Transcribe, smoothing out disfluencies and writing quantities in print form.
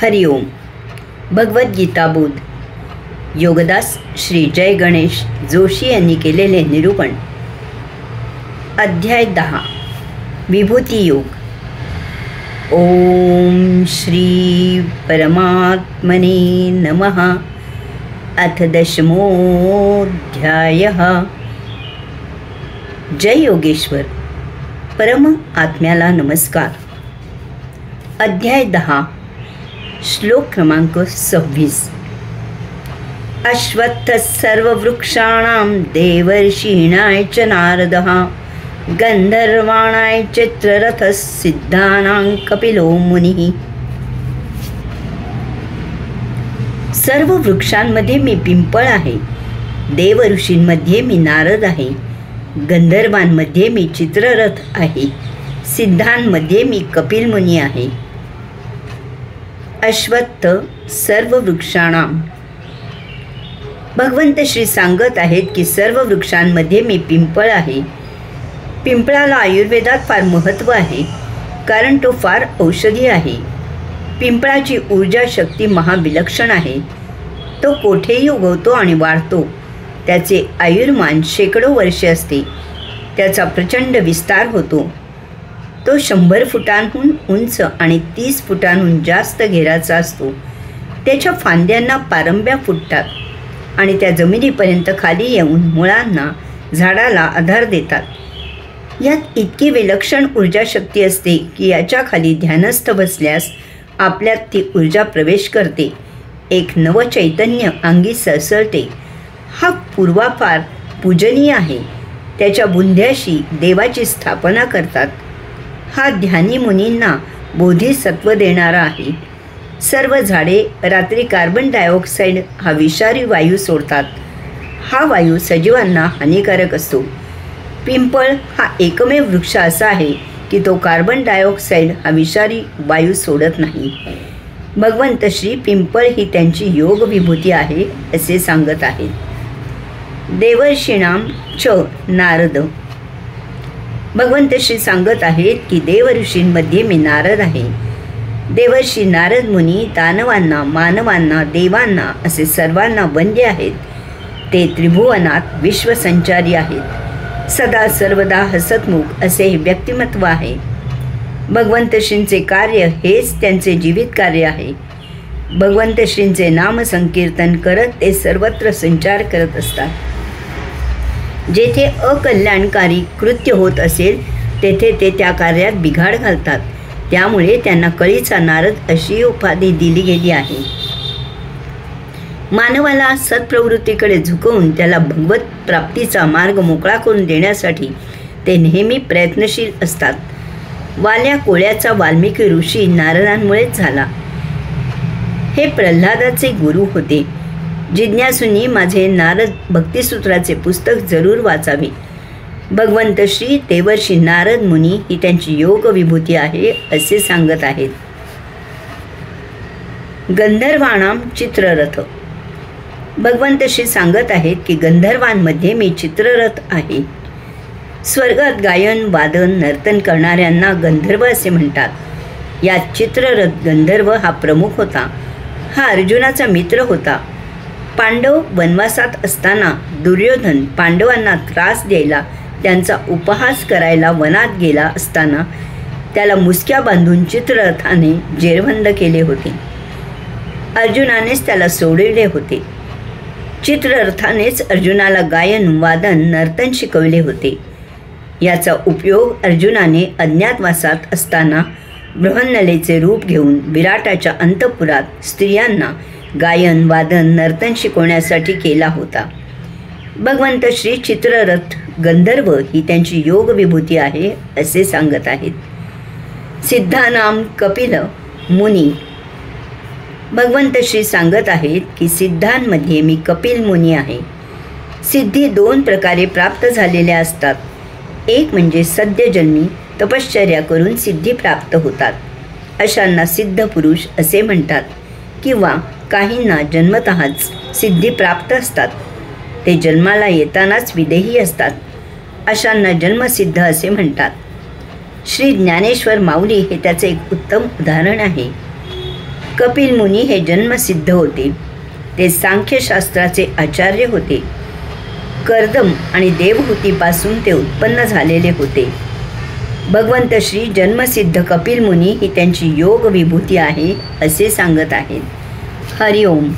हरिओम. भगवद्गीता बोध. योगदास श्री जय गणेश जोशी यांनी केलेले निरूपण. अध्याय 10. विभूती योग. ओम श्री परमात्मने नमः. अथ 10मोऽध्यायः. जय योगेश्वर. परम आत्म्याला नमस्कार. अध्याय 10. श्लोक क्रमांक 26. अश्वत्थः सर्ववृक्षाणां देवर्षीणां च नारदः गंधर्वाणां चित्ररथः सिद्धानां कपिलो मुनिः. सर्व वृक्षांमध्ये मी पिंपळ आहे, देव ऋषींमध्ये मी नारद आहे, गंधर्वांमध्ये मी चित्ररथ आहे, सिद्धांमध्ये मी कपिल मुनी आहे. अश्वत्थ सर्व वृक्षाणां. भगवंत श्री सांगत आहेत की सर्व वृक्षांमध्ये मी पिंपळ आहे. पिंपळाला आयुर्वेदात फार महत्त्व आहे, कारण तो फार औषधी आहे. पिंपळाची ऊर्जा शक्ती महाविलक्षण आहे. तो कोठेही उगवतो आणि वाढतो. त्याचे आयुर्मान शेकडो वर्षे असते. त्याचा प्रचंड विस्तार होतो. तो 100 फुटांहून उंच आणि 30 फुटांहून जास्त घेराचा असतो. त्याच्या फांद्यांना पारंब्या फुटतात आणि त्या जमिनीपर्यंत खाली येऊन मुळांना झाडाला आधार देतात. यात इतकी विलक्षण ऊर्जा शक्ती असते की याच्या खाली ध्यानस्थ बसल्यास आपल्यात ती ऊर्जा प्रवेश करते. एक नव चैतन्य अंगी सळसळते. हा पूर्वापार पूजनीय आहे. त्याच्या बुंध्याशी देवाची स्थापना करतात. हा ध्यानी मुनींना बोधिसत्व देणारा आहे. सर्व झाडे रात्री कार्बन डायऑक्साईड हा विषारी वायू सोडतात. हा वायू सजीवांना हानिकारक असतो. पिंपळ हा एकमेव वृक्ष असा आहे की तो कार्बन डायऑक्साईड हा विषारी वायू सोडत नाही. भगवंत श्री पिंपळ ही त्यांची योग विभूती आहे असे सांगत आहेत. देवर्षीणां च नारद. भगवंत श्री सांगत आहेत की देव ऋषींमध्ये मी नारद आहे. देवर्षी नारद मुनी दानवांना, मानवांना, देवांना असे सर्वांना वंद्य आहेत. ते त्रिभुवनात विश्वसंचारी आहेत. सदा सर्वदा हसतमुख असे हे व्यक्तिमत्व आहे. भगवंत श्रींचे कार्य हेच त्यांचे जीवित कार्य आहे. भगवंत श्रींचे नामसंकीर्तन करत ते सर्वत्र संचार करत असतात. जेथे अकल्याणकारी कृत्य होत असेल तेथे ते त्या कार्यात बिघाड घालतात. त्यामुळे त्यांना कळीचा नारद अशी उपाधी दिली गेली आहे. मानवाला सत्प्रवृत्तीकडे झुकवून त्याला भगवत प्राप्तीचा मार्ग मोकळा करून देण्यासाठी ते नेहमी प्रयत्नशील असतात. वाल्या कोळ्याचा वाल्मिकी ऋषी नारदांमुळेच झाला. हे प्रल्हादाचे गुरु होते. जिज्ञासूंनी माझे नारद भक्तिसूत्राचे पुस्तक जरूर वाचावे. भगवंत श्री देवर्षी नारद मुनी ही त्यांची योग विभूती आहे असे सांगत आहेत. गंधर्वाणां चित्ररथ. भगवंत श्री सांगत आहेत की गंधर्वांमध्ये मी चित्ररथ आहे. स्वर्गात गायन, वादन, नर्तन करणाऱ्यांना गंधर्व असे म्हणतात. यात चित्ररथ गंधर्व हा प्रमुख होता. हा अर्जुनाचा मित्र होता. पांडव वनवासात असताना दुर्योधन पांडवांना त्रास द्यायला, त्यांचा उपहास करायला वनात गेला असताना त्याला मुसक्या बांधून चित्ररथाने जेरबंद केले होते. अर्जुनानेच त्याला सोडविले होते. चित्ररथानेच अर्जुनाला गायन, वादन, नर्तन शिकवले होते. याचा उपयोग अर्जुनाने अज्ञातवासात असताना बृहन्नलेचे रूप घेऊन विराटाच्या अंतःपुरात स्त्रियांना गायन, वादन, नर्तन शिकवण्यासाठी केला होता. भगवंत श्री चित्ररथ गंधर्व ही त्यांची योग विभूती आहे असे सांगत आहेत. सिद्धानां कपिल मुनी. भगवंत श्री सांगत आहेत की सिद्धांमध्ये मी कपिल मुनी आहे. सिद्धी 2 प्रकारे प्राप्त झालेल्या असतात. एक म्हणजे सद्यजन्मी तपश्चर्या करून सिद्धी प्राप्त होतात. अशांना सिद्ध पुरुष असे म्हणतात. किंवा काहींना जन्मतःच सिद्धी प्राप्त असतात. ते जन्माला येतानाच विदेही असतात. अशांना जन्मसिद्ध असे म्हणतात. श्री ज्ञानेश्वर माऊली हे त्याचे एक उत्तम उदाहरण आहे. कपिल मुनी हे जन्मसिद्ध होते. ते सांख्यशास्त्राचे आचार्य होते. कर्दम आणि देवहूतीपासून ते उत्पन्न झालेले होते. भगवंत श्री जन्मसिद्ध कपिल मुनी ही त्यांची योग विभूती आहे असे सांगत आहेत. हरिओम.